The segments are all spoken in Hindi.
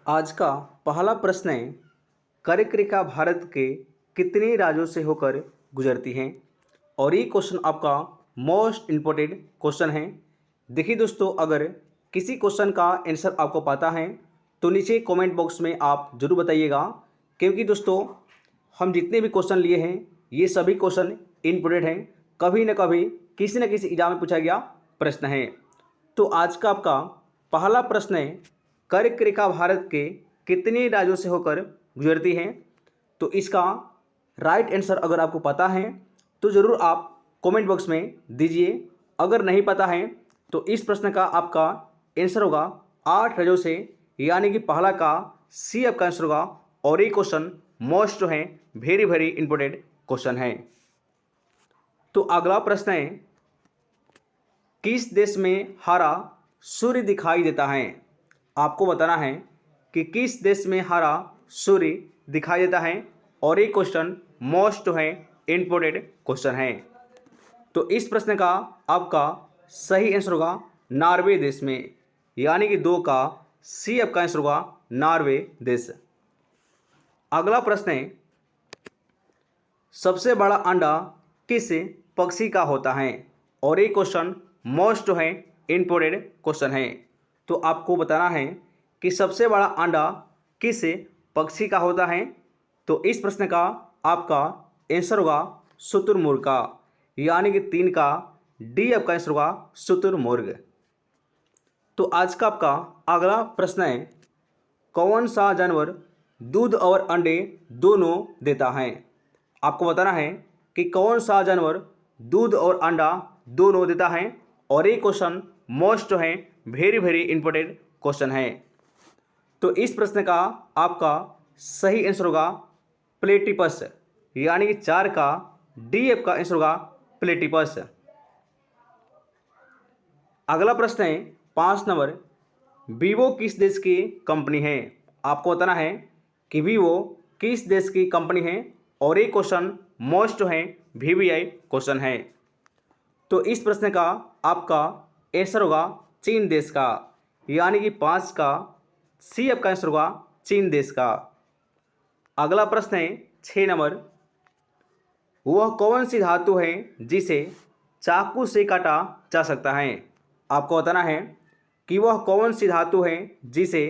आज का पहला प्रश्न है, कर्क रेखा भारत के कितने राज्यों से होकर गुजरती हैं। और ये क्वेश्चन आपका मोस्ट इम्पोर्टेंट क्वेश्चन है। देखिए दोस्तों, अगर किसी क्वेश्चन का आंसर आपको पता है तो नीचे कमेंट बॉक्स में आप ज़रूर बताइएगा, क्योंकि दोस्तों हम जितने भी क्वेश्चन लिए हैं ये सभी क्वेश्चन इम्पोर्टेंट हैं। कभी न कभी किसी न किसी एग्जाम में पूछा गया प्रश्न है। तो आज का आपका पहला प्रश्न है, कर्क रेखा भारत के कितने राज्यों से होकर गुजरती है। तो इसका राइट आंसर अगर आपको पता है तो ज़रूर आप कमेंट बॉक्स में दीजिए। अगर नहीं पता है तो इस प्रश्न का आपका आंसर होगा 8 राज्यों से, यानी कि पहला का सी आपका आंसर होगा। और ये क्वेश्चन मोस्ट जो है वेरी वेरी इंपॉर्टेंट क्वेश्चन है। तो अगला प्रश्न है, किस देश में हरा सूर्य दिखाई देता है। आपको बताना है कि किस देश में हरा सूर्य दिखाई देता है। और ये क्वेश्चन मोस्ट जो है इम्पोर्टेंट क्वेश्चन है। तो इस प्रश्न का आपका सही आंसर होगा नॉर्वे देश में, यानी कि 2 का सी आपका आंसर होगा नॉर्वे देश। अगला प्रश्न है, सबसे बड़ा अंडा किस पक्षी का होता है। और ये क्वेश्चन मोस्ट जो है इम्पोर्टेंट क्वेश्चन है। तो आपको बताना है कि सबसे बड़ा अंडा किस पक्षी का होता है। तो इस प्रश्न का आपका आंसर होगा शुतुरमुर्ग का, यानी कि 3 का डी आपका आंसर होगा शुतुरमुर्ग। तो आज का आपका अगला प्रश्न है, कौन सा जानवर दूध और अंडे दोनों देता है। आपको बताना है कि कौन सा जानवर दूध और अंडा दोनों देता है। और ये क्वेश्चन मोस्ट जो है वेरी वेरी इंपॉर्टेंट क्वेश्चन है। तो इस प्रश्न का आपका सही आंसर होगा प्लेटिपस, यानी कि 4 का डी आपका आंसर होगा प्लेटिपस। अगला प्रश्न है 5 नंबर, वीवो किस देश की कंपनी है। आपको बताना है कि वीवो किस देश की कंपनी है। और ये क्वेश्चन मोस्ट जो है वीवीआई क्वेश्चन है। तो इस प्रश्न का आपका आंसर होगा चीन देश का, यानी कि 5 का सी आपका आंसर होगा चीन देश का। अगला प्रश्न है 6 नंबर, वह कौन सी धातु है जिसे चाकू से काटा जा सकता है। आपको बताना है कि वह कौन सी धातु है जिसे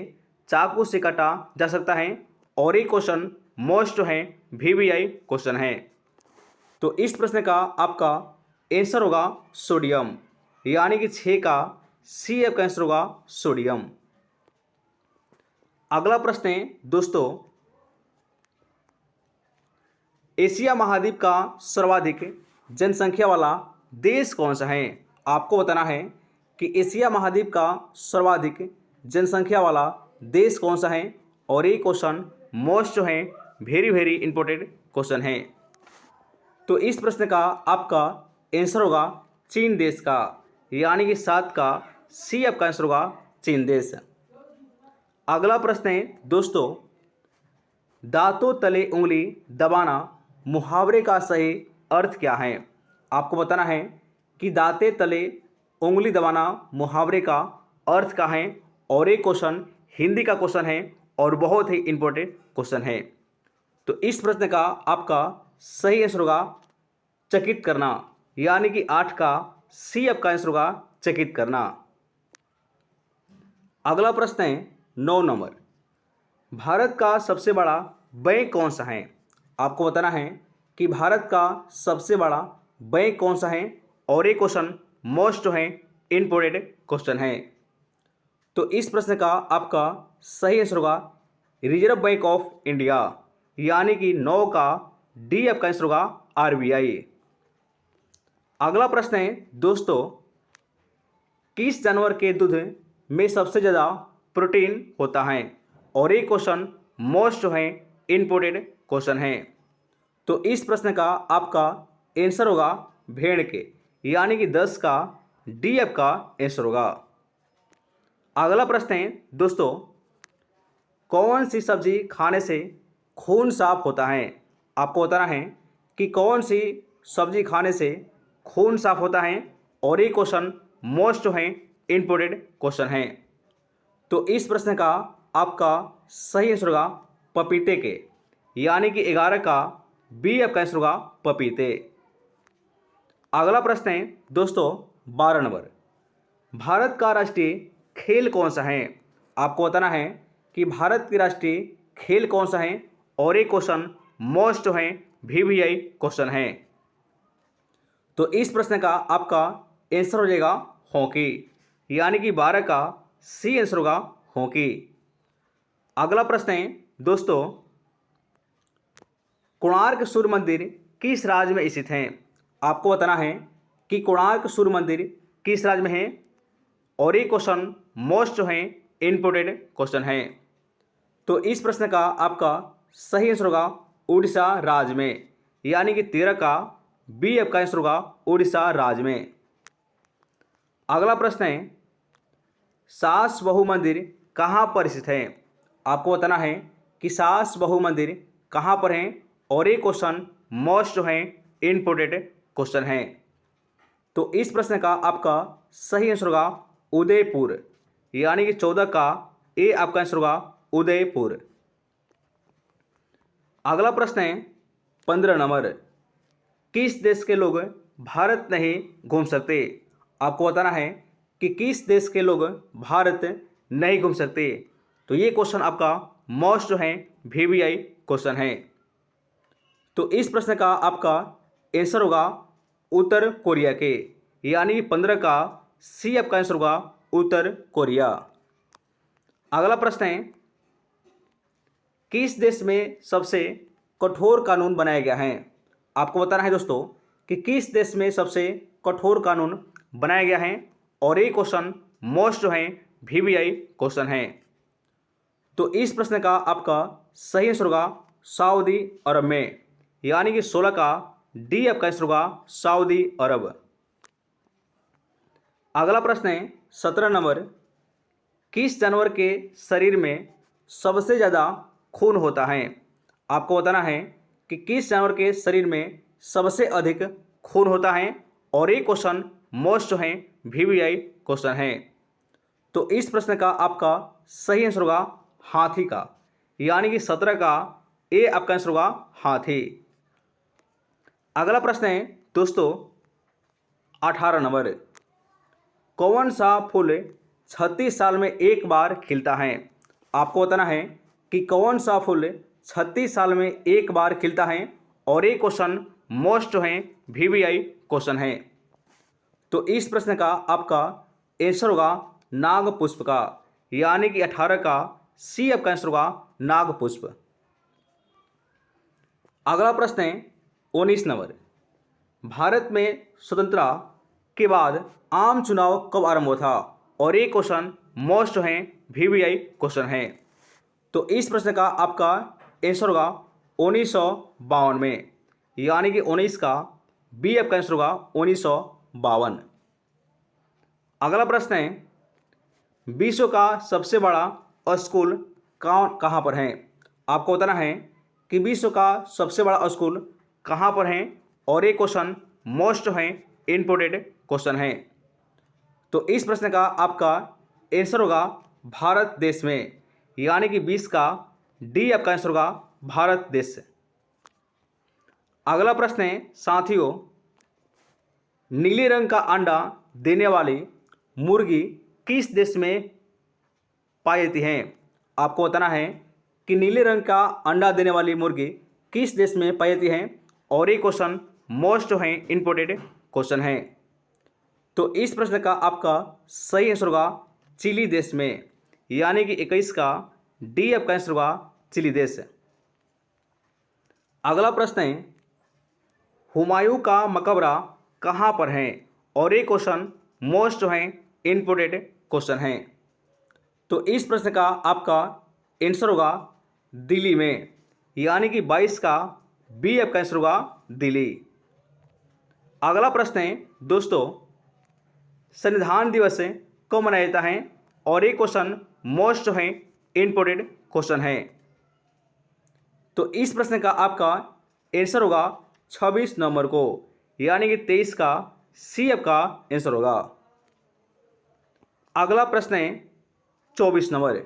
चाकू से काटा जा सकता है। और ये क्वेश्चन मोस्ट है वीवीआई क्वेश्चन है। तो इस प्रश्न का आपका आंसर होगा सोडियम, यानी कि 6 का सी आपका आंसर होगा सोडियम। अगला प्रश्न है दोस्तों, एशिया महाद्वीप का सर्वाधिक जनसंख्या वाला देश कौन सा है। आपको बताना है कि एशिया महाद्वीप का सर्वाधिक जनसंख्या वाला देश कौन सा है। और ये क्वेश्चन मोस्ट जो है वेरी वेरी इंपॉर्टेंट क्वेश्चन है। तो इस प्रश्न का आपका आंसर होगा चीन देश का, यानी कि 7 का सी आपका आंसर होगा चीन देश। अगला प्रश्न है दोस्तों, दांतों तले उंगली दबाना मुहावरे का सही अर्थ क्या है। आपको बताना है कि दांते तले उंगली दबाना मुहावरे का अर्थ क्या है। और ये क्वेश्चन हिंदी का क्वेश्चन है और बहुत ही इंपॉर्टेंट क्वेश्चन है। तो इस प्रश्न का आपका सही आंसर होगा चकित करना, यानी कि 8 का सी आपका आंसर होगा चकित करना। अगला प्रश्न है 9 नंबर, भारत का सबसे बड़ा बैंक कौन सा है। आपको बताना है कि भारत का सबसे बड़ा बैंक कौन सा है। और ये क्वेश्चन मोस्ट जो है इम्पोर्टेंट क्वेश्चन है। तो इस प्रश्न का आपका सही आंसर होगा रिजर्व बैंक ऑफ इंडिया, यानी कि 9 का डी आपका आंसर होगा आरबीआई। अगला प्रश्न है दोस्तों, किस जानवर के दूध में सबसे ज़्यादा प्रोटीन होता है। और ये क्वेश्चन मोस्ट जो है इम्पोर्टेंट क्वेश्चन है। तो इस प्रश्न का आपका आंसर होगा भेड़ के, यानी कि 10 का डी आपका आंसर होगा। अगला प्रश्न है दोस्तों, कौन सी सब्जी खाने से खून साफ होता है। आपको बताना है कि कौन सी सब्जी खाने से खून साफ होता है। और ये क्वेश्चन मोस्ट जो है इम्पोर्टेंट क्वेश्चन है। तो इस प्रश्न का आपका सही आंसर होगा पपीते के, यानी कि 11 का बी आपका आंसर होगा पपीते। अगला प्रश्न है दोस्तों 12 नंबर, भारत का राष्ट्रीय खेल कौन सा है? आपको बताना है कि भारत की राष्ट्रीय खेल कौन सा है, और ये क्वेश्चन मोस्ट जो है VVI क्वेश्चन है। तो इस प्रश्न का आपका आंसर हो जाएगा हॉकी, यानी कि 12 का सी आंसर होगा हॉकी। अगला प्रश्न है दोस्तों, कोणार्क सूर्य मंदिर किस राज्य में स्थित है? आपको बताना है कि कोणार्क सूर्य मंदिर किस राज्य में है, और ये क्वेश्चन मोस्ट जो है इम्पोर्टेंट क्वेश्चन है। तो इस प्रश्न का आपका सही आंसर होगा उड़ीसा राज्य में, यानी कि 13 का बी आपका आंसर होगा उड़ीसा राज्य में। अगला प्रश्न है, सास बहू मंदिर कहाँ पर स्थित है? आपको बताना है कि सास बहू मंदिर कहाँ पर है, और ये क्वेश्चन मोस्ट जो है इम्पोर्टेंट क्वेश्चन है। तो इस प्रश्न का आपका सही आंसर होगा उदयपुर, यानी कि 14 का ए आपका आंसर होगा उदयपुर। अगला प्रश्न है 15 नंबर, किस देश के लोग भारत नहीं घूम सकते? आपको बताना है कि किस देश के लोग भारत नहीं घूम सकते। तो ये क्वेश्चन आपका मोस्ट जो है VVI क्वेश्चन है। तो इस प्रश्न का आपका आंसर होगा उत्तर कोरिया के, यानी कि 15 का सी आपका आंसर होगा उत्तर कोरिया। अगला प्रश्न है, किस देश में सबसे कठोर कानून बनाया गया है? आपको बताना है दोस्तों कि किस देश में सबसे कठोर कानून बनाया गया है, और ये क्वेश्चन मोस्ट जो है VVI क्वेश्चन है। तो इस प्रश्न का आपका सही आंसर होगा सऊदी अरब में, यानी कि 16 का डी आपका आंसर होगा सऊदी अरब। अगला प्रश्न है 17 नंबर, किस जानवर के शरीर में सबसे ज़्यादा खून होता है? आपको बताना है कि किस जानवर के शरीर में सबसे अधिक खून होता है, और ये क्वेश्चन मोस्ट जो है VVI क्वेश्चन है। तो इस प्रश्न का आपका सही आंसर होगा हाथी का, यानी कि 17 का ए आपका आंसर होगा हाथी। अगला प्रश्न है दोस्तों 18 नंबर, कौन सा फूल 36 साल में एक बार खिलता है? आपको बताना है कि कौन सा फूल 36 साल में एक बार खिलता है, और ये क्वेश्चन मोस्ट जो है VVI क्वेश्चन है। तो इस प्रश्न का आपका आंसर होगा नागपुष्प का, यानी कि 18 का सी आपका आंसर होगा नागपुष्प। अगला प्रश्न है 19 नंबर, भारत में स्वतंत्रता के बाद आम चुनाव कब आरंभ हुआ था? और ये क्वेश्चन मोस्ट जो है VVI क्वेश्चन है। तो इस प्रश्न का आपका आंसर होगा 1952 में, यानी कि 19 का बी आपका आंसर होगा 1952। अगला प्रश्न है, विश्व का सबसे बड़ा स्कूल कहाँ पर है? आपको बताना है कि विश्व का सबसे बड़ा स्कूल कहाँ पर है, और ये क्वेश्चन मोस्ट है इम्पोर्टेंट क्वेश्चन है। तो इस प्रश्न का आपका आंसर होगा भारत देश में, यानी कि 20 का डी आपका आंसर होगा भारत देश। अगला प्रश्न है साथियों, नीले रंग का अंडा देने वाली मुर्गी किस देश में पाई जाती है? आपको बताना है कि नीले रंग का अंडा देने वाली मुर्गी किस देश में पाई जाती है, और ये क्वेश्चन मोस्ट है इम्पोर्टेंट क्वेश्चन है। तो इस प्रश्न का आपका सही आंसर होगा चिली देश में, यानी कि 21 का डी आपका आंसर होगा चिली देश। अगला प्रश्न है, हुमायूं का मकबरा कहाँ पर है? और ये क्वेश्चन मोस्ट जो है इम्पोर्टेंट क्वेश्चन है। तो इस प्रश्न का आपका आंसर होगा दिल्ली में, यानी कि 22 का बी आपका आंसर होगा दिल्ली। अगला प्रश्न है दोस्तों, संविधान दिवस कब मनाया जाता है? और ये क्वेश्चन मोस्ट जो है इम्पोर्टेंट क्वेश्चन है। तो इस प्रश्न का आपका आंसर होगा 26 नवंबर को, यानी कि 23 का सी आपका आंसर होगा। अगला प्रश्न है 24 नंबर,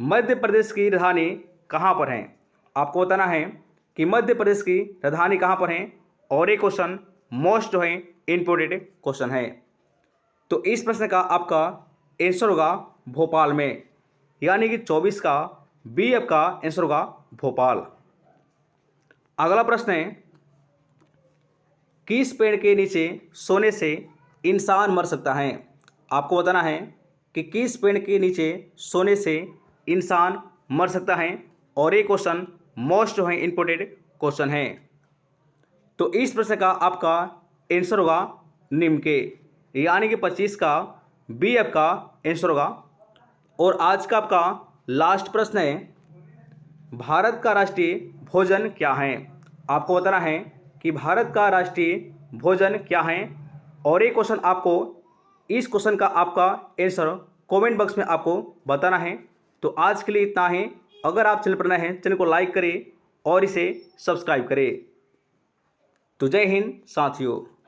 मध्य प्रदेश की राजधानी कहाँ पर है? आपको बताना है कि मध्य प्रदेश की राजधानी कहाँ पर है, और ये क्वेश्चन मोस्ट जो है इम्पोर्टेंट क्वेश्चन है। तो इस प्रश्न का आपका आंसर होगा भोपाल में, यानी कि 24 का बी आपका आंसर होगा भोपाल। अगला प्रश्न है, किस पेड़ के नीचे सोने से इंसान मर सकता है? आपको बताना है कि किस पेड़ के नीचे सोने से इंसान मर सकता है, और ये क्वेश्चन मोस्ट जो है इम्पोर्टेंट क्वेश्चन है। तो इस प्रश्न का आपका आंसर होगा नीम के, यानी कि 25 का बी आपका आंसर होगा। और आज का आपका लास्ट प्रश्न है, भारत का राष्ट्रीय भोजन क्या है? आपको बताना है कि भारत का राष्ट्रीय भोजन क्या है, और ये क्वेश्चन आपको, इस क्वेश्चन का आपका आंसर कमेंट बॉक्स में आपको बताना है। तो आज के लिए इतना है। अगर आप चैनल पर नए हैं, चैनल को लाइक करें और इसे सब्सक्राइब करें। तो जय हिंद साथियों।